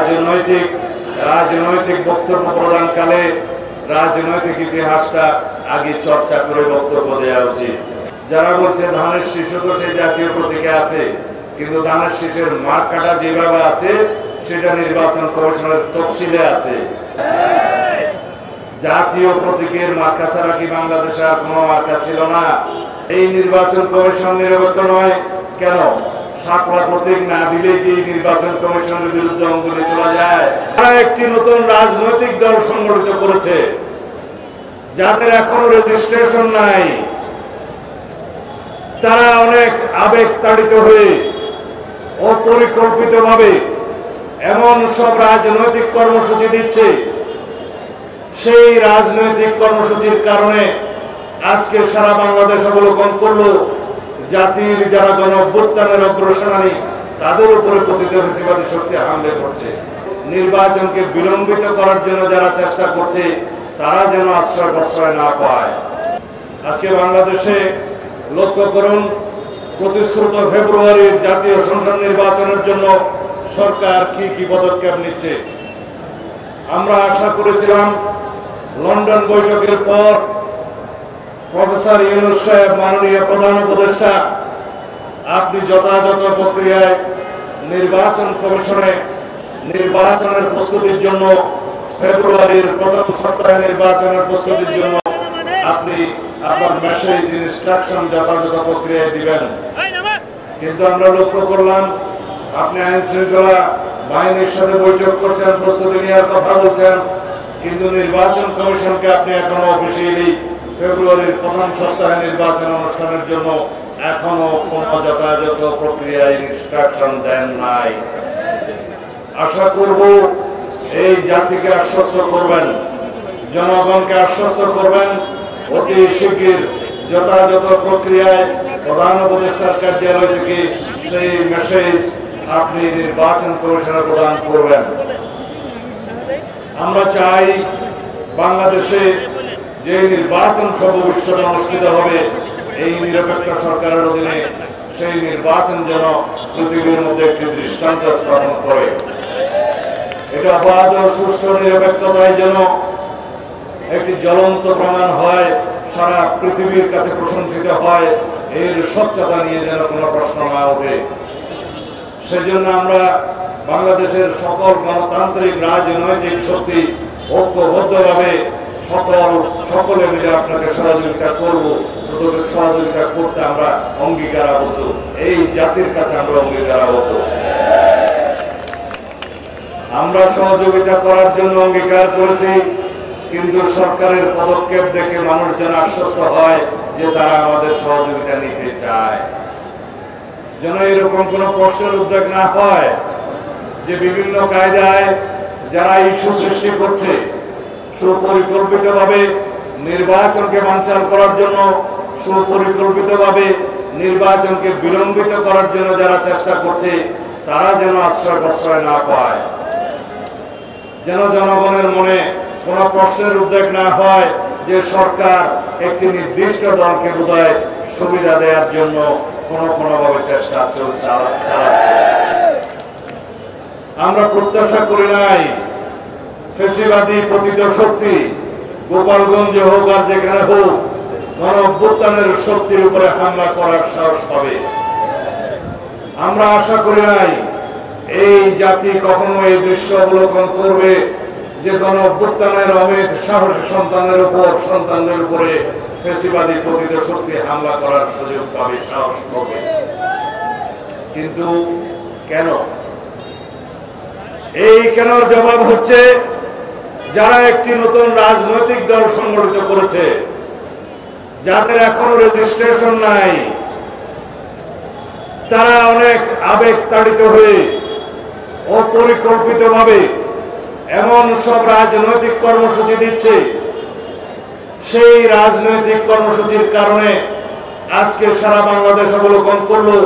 রাজনৈতিক বক্তব্য প্রদানকালে রাজনৈতিক ইতিহাসটা আগে চর্চা করে বক্তব্য দেওয়া উচিত। যারা বলছে ধানের শীষ তো সেই জাতীয় প্রতীকে আছে, কিন্তু ধানের শীষের মার্কাটা যেভাবে আছে সেটা নির্বাচন কমিশনের তফসিলে আছে। জাতীয় প্রতীকের মার্কা ছাড়া কি বাংলাদেশে আর কোনো মার্কা ছিল না? এই নির্বাচন কমিশন নিরপেক্ষ নয় কেন? শাপলা প্রতীক না দিলে কি নির্বাচন কমিশনের বিরুদ্ধে অঙ্গুলি তোলা যায়? তারা একটি নতুন রাজনৈতিক দল সংগঠিত করেছে যাদের এখনো রেজিস্ট্রেশন নাই। তারা অনেক আবেগ তাড়িত হয়ে অপরিকল্পিতভাবে এমন সব রাজনৈতিক কর্মসূচি দিচ্ছে, সেই রাজনৈতিক কর্মসূচির কারণে আজকে সারা বাংলাদেশ অবলোকন করলো জাতির যারা গণ অভ্যুত্থানের অগ্রসেনানী তাদের উপরে পতিত ফ্যাসিবাদী শক্তি হামলে করছে। নির্বাচনকে বিলম্বিত করার জন্য যারা চেষ্টা করছে তারা যেন আশ্রয় প্রশ্রয় না পায়। আজকে বাংলাদেশে লক্ষ্য করুন, প্রতিশ্রুত ফেব্রুয়ারির জাতীয় সংসদ নির্বাচনের জন্য সরকার কি কি পদক্ষেপ নিচ্ছে। আমরা আশা করেছিলাম লন্ডন বৈঠকের পর প্রফেসর ইউনূস সাহেব, মাননীয় প্রধান উপদেষ্টা, আপনি যথাযথ প্রক্রিয়ায় নির্বাচন কমিশনে নির্বাচনের প্রস্তুতির জন্য ফেব্রুয়ারির প্রথম সপ্তাহে নির্বাচনের প্রস্তুতির জন্য আপনি আপনার মেসেজ ইনস্ট্রাকশন যথাযথ প্রক্রিয়ায় দিবেন। কিন্তু আমরা লক্ষ্য করলাম আপনি আইন শৃঙ্খলা বাহিনীর সাথে বৈঠক করছেন, প্রস্তুতি নেওয়ার কথা বলছেন, কিন্তু নির্বাচন কমিশনকে আপনি এখনো অফিসিয়ালি ফেব্রুয়ারির প্রথম সপ্তাহে নির্বাচন অনুষ্ঠানের জন্য এখনো কোনো যথাযথ প্রক্রিয়ায় ইনস্ট্রাকশন দেন নাই। আশা করব এই জাতিকে আশ্বস্ত করবেন, জনগণকে আশ্বস্ত করবেন, অতি শিগগির যথাযথ প্রক্রিয়ায় প্রধান উপদেষ্টার কার্যালয় থেকে সেই মেসেজ আপনি নির্বাচন কমিশনে প্রদান করবেন। আমরা চাই বাংলাদেশে যে নির্বাচন সর্ববিশ্বতে অনুষ্ঠিত হবে এই নিরপেক্ষ সরকারের অধীনে, সেই নির্বাচন যেন পৃথিবীর মধ্যে একটি দৃষ্টান্ত স্থাপন করে। এটা অবাধ ও সুষ্ঠু নিরপেক্ষতায় যেন একটি জ্বলন্ত প্রমাণ হয়, সারা পৃথিবীর কাছে প্রশংসিত হয়, এর স্বচ্ছতা নিয়ে যেন কোনো প্রশ্ন না ওঠে। সেজন্য আমরা বাংলাদেশের সকল গণতান্ত্রিক রাজনৈতিক শক্তি ঐক্যবদ্ধভাবে সকলে মিলে আপনাকে সহযোগিতা করব। সহযোগিতা করতে আমরা অঙ্গীকারাবদ্ধ, এই জাতির কাছে আমরা অঙ্গীকারাবদ্ধ। আমরা সহযোগিতা করার জন্য অঙ্গীকার করেছি, কিন্তু সরকারের পদক্ষেপ দেখে মানুষ যেন আশ্বস্ত হয় যে তারা আমাদের সহযোগিতা নিতে চায়। যেন এরকম কোনো প্রশ্নের উদ্যোগ না হয় যে বিভিন্ন কায়দায় যারা ইস্যু সৃষ্টি করছে, সুপরিকল্পিতভাবে নির্বাচনকে বানচাল করার জন্য, সুপরিকল্পিতভাবে নির্বাচনকে বিলম্বিত করার জন্য যারা চেষ্টা করছে তারা যেন আশ্রয় প্রশ্রয় না পায়। যেন জনগণের মনে কোনো প্রশ্নের উদ্বেগ না হয় যে সরকার একটি নির্দিষ্ট দলকে বোধহয় সুবিধা দেওয়ার জন্য কোনোভাবে চেষ্টা চালাচ্ছে। আমরা প্রত্যাশা করি নাই ফ্যাসিবাদী পতিত শক্তি গোপালগঞ্জে হোক আর যেখানে হোক গণ অভ্যুত্থানের শক্তির উপরে হামলা করার সাহস পাবে। আমরা আশা করি নাই এই জাতি কখনো এই দৃশ্য অবলোকন করবে যে গণ অভ্যুত্থানের অমিত সাহসী সন্তানদের উপরে ফ্যাসিবাদী পতিত শক্তি হামলা করার সুযোগ পাবে, সাহস পাবে। কিন্তু কেন? এই কেনর জবাব হচ্ছে যারা একটি নতুন রাজনৈতিক দল সংগঠিত করেছে, যাদের এখনো রেজিস্ট্রেশন নাই। তারা অনেক আবেগ তাড়িত হয়ে অপরিকল্পিতভাবে এমন সব রাজনৈতিক কর্মসূচি দিচ্ছে, সেই রাজনৈতিক কর্মসূচির কারণে আজকে সারা বাংলাদেশ অবলোকন করলো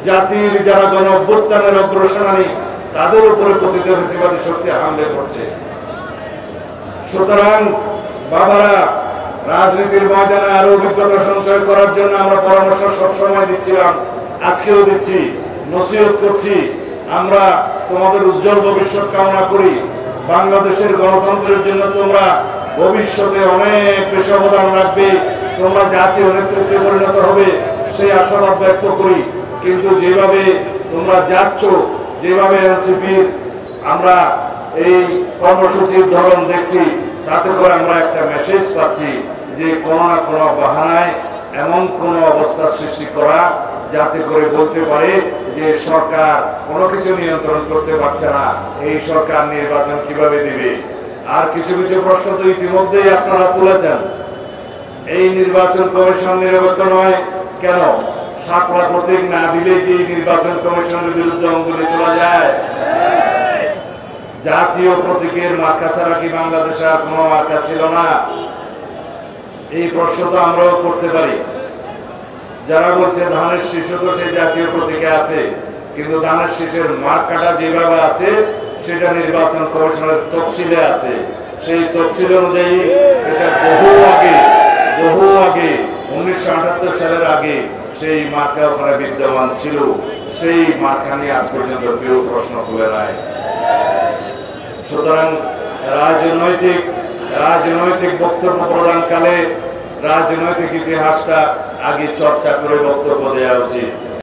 জাতির যারা গণ অভ্যুত্থানের অগ্রসেনানী তাদের উপরে পতিত ফ্যাসিবাদী শক্তি হামলে করছে। সুতরাং বাবারা, রাজনীতির ময়দানে আরো অভিজ্ঞতা সঞ্চয় করার জন্য আমরা পরামর্শ সবসময় দিচ্ছিলাম, আজকেও দিচ্ছি, নসিহত করছি। আমরা তোমাদের উজ্জ্বল ভবিষ্যৎ কামনা করি। বাংলাদেশের গণতন্ত্রের জন্য তোমরা ভবিষ্যতে অনেক বেশি অবদান রাখবে, তোমরা জাতীয় নেতৃত্বে পরিণত হবে সেই আশাবাদ ব্যক্ত করি। কিন্তু যেভাবে তোমরা যাচ্ছ, যেভাবে এনসিপির আমরা এই কর্মসূচির ধরন দেখছি, তাতে করে আমরা একটা মেসেজ পাচ্ছি যে কোনো না কোনো বাহানায় এমন কোনো অবস্থা সৃষ্টি করা যাতে করে বলতে পারে যে সরকার কোনো কিছু নিয়ন্ত্রণ করতে পারছে না, এই সরকার নির্বাচন কিভাবে দিবে। আর কিছু কিছু প্রশ্ন তো ইতিমধ্যেই আপনারা তুলেছেন। এই নির্বাচন কমিশন নিরপেক্ষ নয় কেন? শাপলা প্রতীক না দিলে কি নির্বাচন কমিশনের বিরুদ্ধে অঙ্গুলি তোলা যায়? জাতীয় প্রতীকের মার্কা ছাড়া কি বাংলাদেশে আর কোনো মার্কা ছিল না? এই প্রশ্ন তো আমরাও করতে পারি। যারা বলছে ধানের শীষ তো সেই জাতীয় প্রতীকে আছে, কিন্তু ধানের শীষের মার্কাটা যেভাবে আছে সেটা নির্বাচন কমিশনের তফসিলে আছে। সেই তফসিল অনুযায়ী এটা বহু আগে 1978 সালের আগে সেই মার্কা ওখানে বিদ্যমান ছিল। সেই মার্কা নিয়ে আজ পর্যন্ত কেউ প্রশ্ন তুলে নাই। সুতরাং রাজনৈতিক বক্তব্য প্রদানকালে রাজনৈতিক ইতিহাসটা আগে চর্চা করে বক্তব্য দেওয়া উচিত।